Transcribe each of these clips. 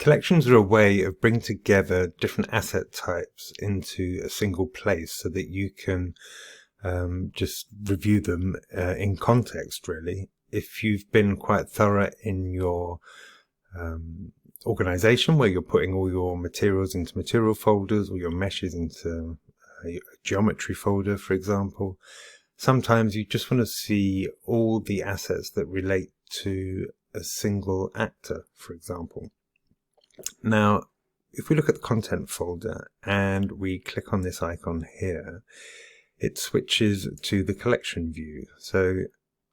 Collections are a way of bringing together different asset types into a single place so that you can just review them in context, really. If you've been quite thorough in your organization, where you're putting all your materials into material folders or your meshes into a geometry folder, for example, sometimes you just want to see all the assets that relate to a single actor, for example. Now, if we look at the content folder and we click on this icon here, it switches to the collection view. So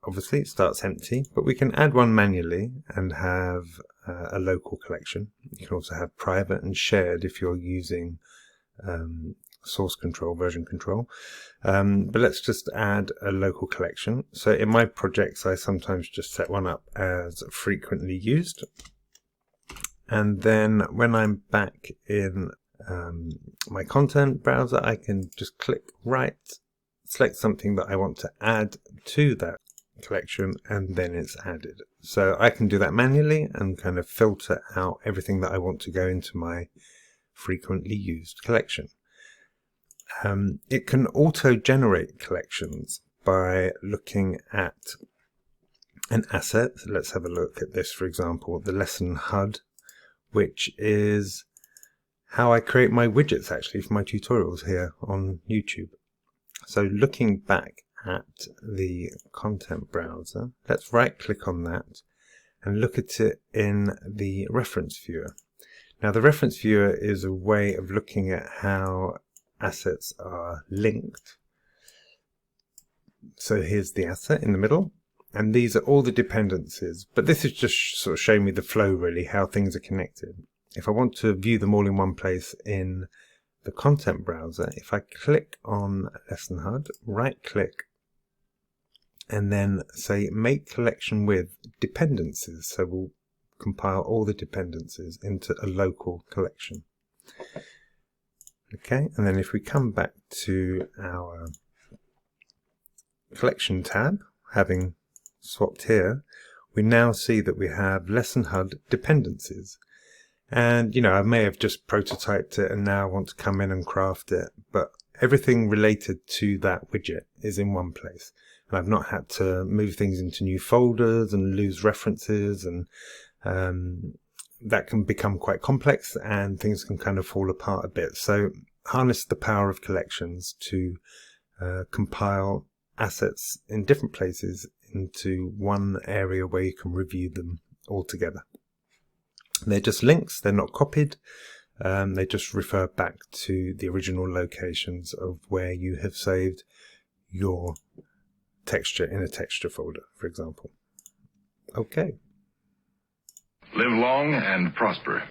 obviously it starts empty, but we can add one manually and have a local collection. You can also have private and shared if you're using source control, version control. But let's just add a local collection. So in my projects, I sometimes just set one up as frequently used. And then when I'm back in my content browser, I can just click right, select something that I want to add to that collection, and then it's added. So I can do that manually and kind of filter out everything that I want to go into my frequently used collection. It can auto-generate collections by looking at an asset. So let's have a look at this, for example, the lesson HUD, which is how I create my widgets actually for my tutorials here on YouTube. So looking back at the content browser, let's right click on that and look at it in the reference viewer. Now the reference viewer is a way of looking at how assets are linked. So here's the asset in the middle, and these are all the dependencies, but this is just sort of showing me the flow, really, how things are connected. If I want to view them all in one place in the content browser, if I click on Lesson HUD, right click, and then say make collection with dependencies, so we'll compile all the dependencies into a local collection. Okay, and then if we come back to our collection tab, having swapped here, we now see that we have Lesson HUD dependencies. And, you know, I may have just prototyped it and now I want to come in and craft it, but everything related to that widget is in one place. And I've not had to move things into new folders and lose references, and that can become quite complex and things can kind of fall apart a bit. So harness the power of collections to compile assets in different places into one area where you can review them all together. They're just links, they're not copied, they just refer back to the original locations of where you have saved your texture in a texture folder, for example. Okay. Live long and prosper.